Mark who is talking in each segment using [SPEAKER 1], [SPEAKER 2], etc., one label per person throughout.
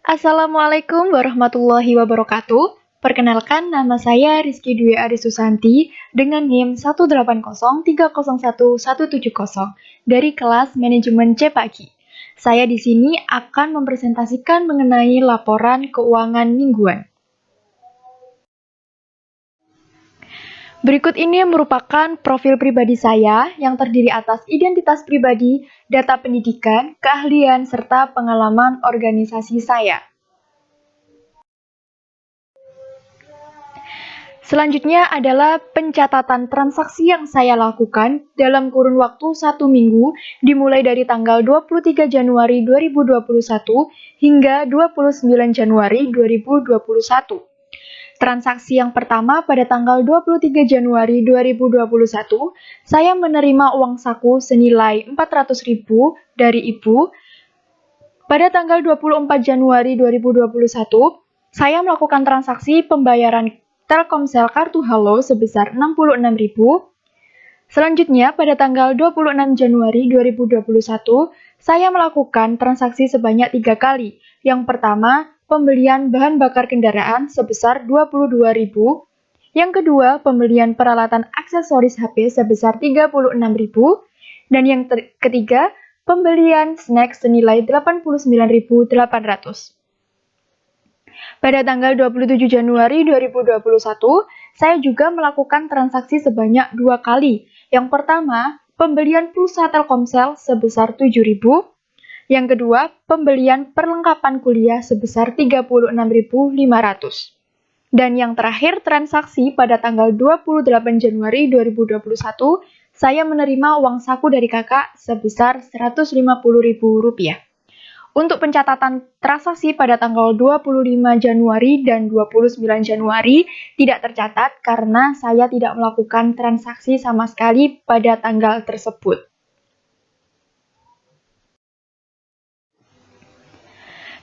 [SPEAKER 1] Assalamualaikum warahmatullahi wabarakatuh. Perkenalkan, nama saya Rizky Dwi Arisusanti dengan NIM 180301170 dari kelas Manajemen Cepaki. Saya di sini akan mempresentasikan mengenai laporan keuangan mingguan. Berikut ini merupakan profil pribadi saya yang terdiri atas identitas pribadi, data pendidikan, keahlian, serta pengalaman organisasi saya. Selanjutnya adalah pencatatan transaksi yang saya lakukan dalam kurun waktu 1 minggu dimulai dari tanggal 23 Januari 2021 hingga 29 Januari 2021. Transaksi yang pertama pada tanggal 23 Januari 2021, saya menerima uang saku senilai 400.000 dari ibu. Pada tanggal 24 Januari 2021, saya melakukan transaksi pembayaran Telkomsel kartu Halo sebesar 66.000. Selanjutnya, pada tanggal 26 Januari 2021, saya melakukan transaksi sebanyak 3 kali. Yang pertama, pembelian bahan bakar kendaraan sebesar 22.000. Yang kedua, pembelian peralatan aksesoris HP sebesar 36.000. Dan yang ketiga, pembelian snack senilai 89.800. Pada tanggal 27 Januari 2021, saya juga melakukan transaksi sebanyak 2 kali. Yang pertama, pembelian pulsa Telkomsel sebesar 7.000. Yang kedua, pembelian perlengkapan kuliah sebesar 36.500. Dan yang terakhir, transaksi pada tanggal 28 Januari 2021, saya menerima uang saku dari kakak sebesar Rp150.000. Untuk pencatatan transaksi pada tanggal 25 Januari dan 29 Januari tidak tercatat karena saya tidak melakukan transaksi sama sekali pada tanggal tersebut.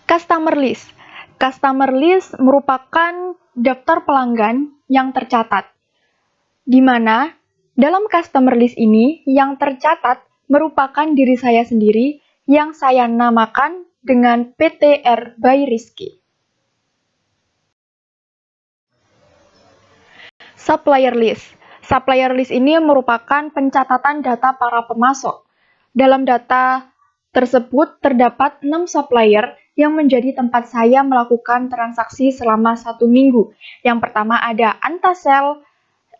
[SPEAKER 1] Customer list. Customer list merupakan daftar pelanggan yang tercatat, di mana dalam customer list ini yang tercatat merupakan diri saya sendiri yang saya namakan dengan PTR by Rizky. Supplier list. Supplier list ini merupakan pencatatan data para pemasok. Dalam data tersebut terdapat 6 supplier yang menjadi tempat saya melakukan transaksi selama 1 minggu. Yang pertama ada Antasel,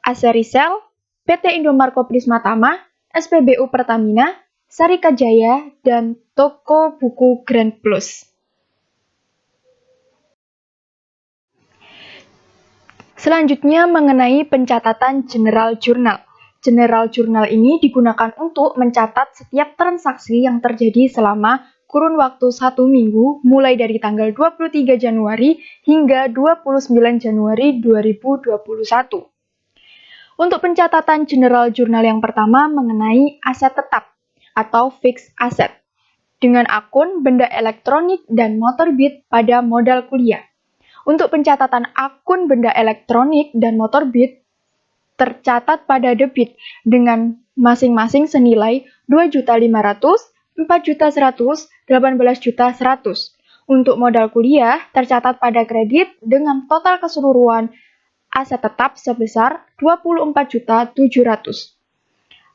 [SPEAKER 1] Aserisel, PT Indomarko Prismatama, SPBU Pertamina, Sarika Jaya, dan Toko Buku Grand Plus. Selanjutnya mengenai pencatatan General Journal. General Journal ini digunakan untuk mencatat setiap transaksi yang terjadi selama kurun waktu 1 minggu mulai dari tanggal 23 Januari hingga 29 Januari 2021. Untuk pencatatan General Journal yang pertama mengenai aset tetap atau fixed asset dengan akun benda elektronik dan Motorbit pada modal kuliah. Untuk pencatatan akun benda elektronik dan Motorbit tercatat pada debit dengan masing-masing senilai 2.500.000, 4.100.000, 18.100.000. Untuk modal kuliah tercatat pada kredit dengan total keseluruhan aset tetap sebesar 24.700.000.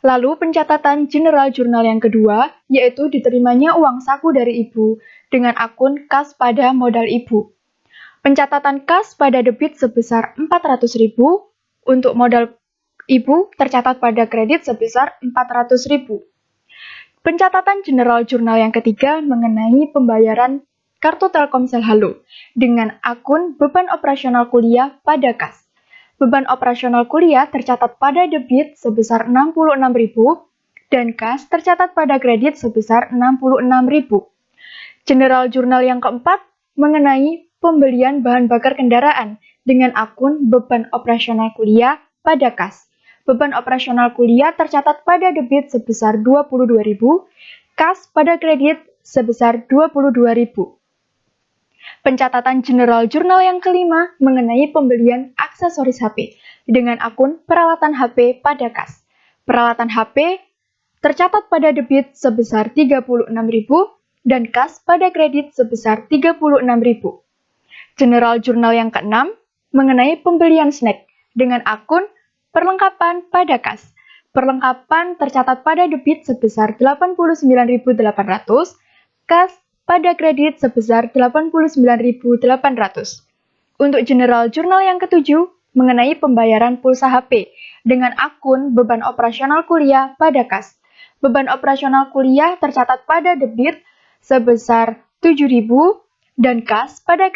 [SPEAKER 1] Lalu pencatatan General Journal yang kedua, yaitu diterimanya uang saku dari ibu dengan akun kas pada modal ibu. Pencatatan kas pada debit sebesar 400.000, untuk modal ibu tercatat pada kredit sebesar 400.000. Pencatatan General Journal yang ketiga mengenai pembayaran kartu Telkomsel Halo dengan akun beban operasional kuliah pada kas. Beban operasional kuliah tercatat pada debit sebesar 66.000 dan kas tercatat pada kredit sebesar 66.000. General Journal yang keempat mengenai pembelian bahan bakar kendaraan dengan akun beban operasional kuliah pada kas. Beban operasional kuliah tercatat pada debit sebesar 22.000, kas pada kredit sebesar 22.000. Pencatatan General Journal yang kelima mengenai pembelian aksesoris HP dengan akun peralatan HP pada kas. Peralatan HP tercatat pada debit sebesar 36.000, dan kas pada kredit sebesar 36.000. General Jurnal yang keenam mengenai pembelian snack dengan akun perlengkapan pada kas. Perlengkapan tercatat pada debit sebesar 89.800, kas pada kredit sebesar 89.800. Untuk General Jurnal yang ketujuh mengenai pembayaran pulsa HP dengan akun beban operasional kuliah pada kas. Beban operasional kuliah tercatat pada debit sebesar 7.000 dan kas pada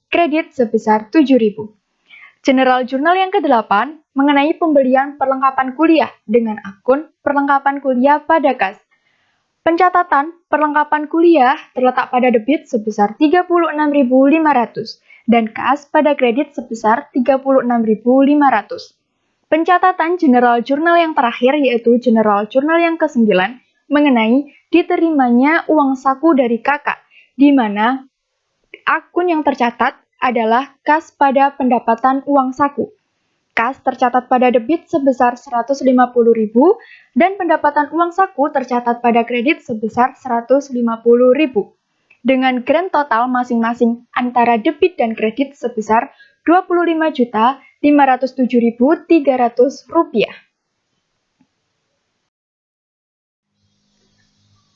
[SPEAKER 1] kredit sebesar 7.000. General Jurnal yang ke-8 mengenai pembelian perlengkapan kuliah dengan akun perlengkapan kuliah pada kas. Pencatatan perlengkapan kuliah terletak pada debit sebesar 36.500 dan kas pada kredit sebesar 36.500. Pencatatan General Jurnal yang terakhir yaitu General Jurnal yang ke-9 mengenai diterimanya uang saku dari kakak, di mana akun yang tercatat adalah kas pada pendapatan uang saku. Kas tercatat pada debit sebesar 150.000 dan pendapatan uang saku tercatat pada kredit sebesar 150.000. Dengan grand total masing-masing antara debit dan kredit sebesar Rp25.507.300.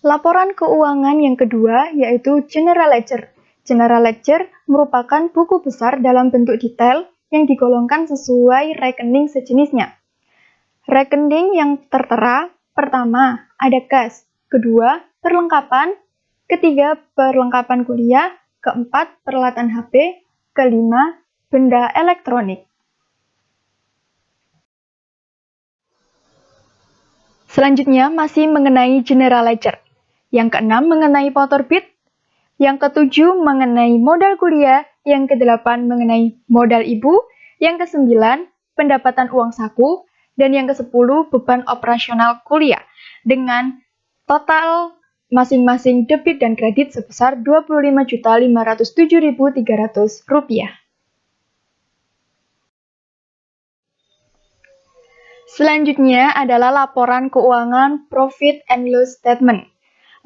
[SPEAKER 1] Laporan keuangan yang kedua yaitu General Ledger. General Ledger merupakan buku besar dalam bentuk detail yang digolongkan sesuai rekening sejenisnya. Rekening yang tertera, pertama, ada kas, kedua, perlengkapan, ketiga, perlengkapan kuliah, keempat, peralatan HP, kelima, benda elektronik. Selanjutnya masih mengenai General Ledger. Yang keenam mengenai Potorbit, yang ketujuh mengenai modal kuliah, yang kedelapan mengenai modal ibu, yang kesembilan pendapatan uang saku, dan yang kesepuluh beban operasional kuliah dengan total masing-masing debit dan kredit sebesar Rp25.507.300. Selanjutnya adalah laporan keuangan Profit and Loss Statement.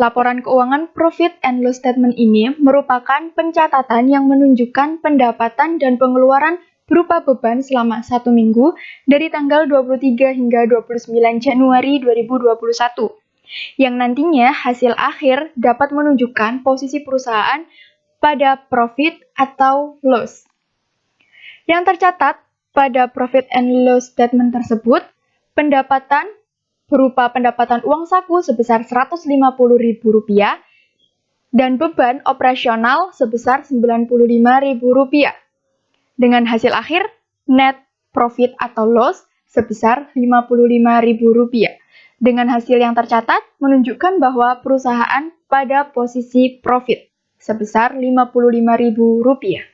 [SPEAKER 1] Laporan keuangan Profit and Loss Statement ini merupakan pencatatan yang menunjukkan pendapatan dan pengeluaran berupa beban selama 1 minggu dari tanggal 23 hingga 29 Januari 2021, yang nantinya hasil akhir dapat menunjukkan posisi perusahaan pada profit atau loss. Yang tercatat pada Profit and Loss Statement tersebut, pendapatan berupa pendapatan uang saku sebesar Rp150.000 dan beban operasional sebesar Rp95.000. Dengan hasil akhir net profit atau loss sebesar Rp55.000. Dengan hasil yang tercatat menunjukkan bahwa perusahaan pada posisi profit sebesar Rp55.000.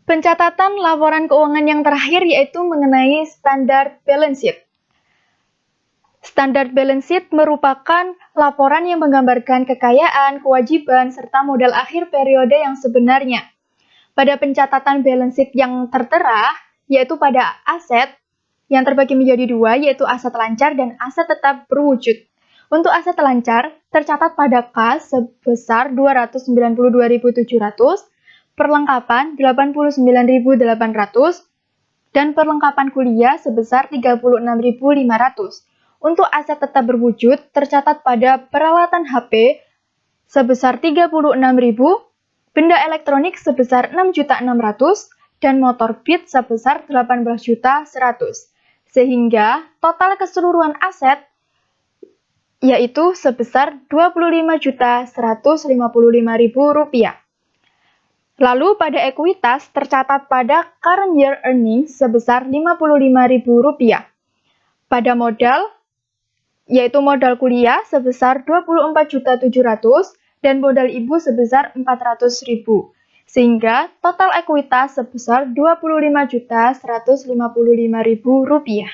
[SPEAKER 1] Pencatatan laporan keuangan yang terakhir yaitu mengenai Standard Balance Sheet. Standard Balance Sheet merupakan laporan yang menggambarkan kekayaan, kewajiban, serta modal akhir periode yang sebenarnya. Pada pencatatan balance sheet yang tertera, yaitu pada aset yang terbagi menjadi dua, yaitu aset lancar dan aset tetap berwujud. Untuk aset lancar, tercatat pada kas sebesar Rp292.700, perlengkapan Rp89.800, dan perlengkapan kuliah sebesar Rp36.500. Untuk aset tetap berwujud, tercatat pada peralatan HP sebesar Rp36.000, benda elektronik sebesar Rp6.600, dan motor Beat sebesar Rp18.100. Sehingga total keseluruhan aset yaitu sebesar Rp25.155.000. Lalu pada ekuitas tercatat pada current year earnings sebesar Rp55.000. Pada modal, yaitu modal kuliah sebesar Rp24.700 dan modal ibu sebesar Rp400.000. Sehingga total ekuitas sebesar Rp25.155.000.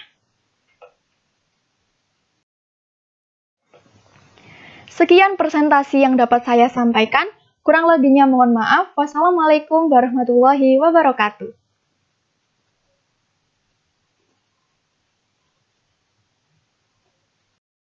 [SPEAKER 1] Sekian presentasi yang dapat saya sampaikan. Kurang lebihnya mohon maaf. Wassalamualaikum warahmatullahi wabarakatuh.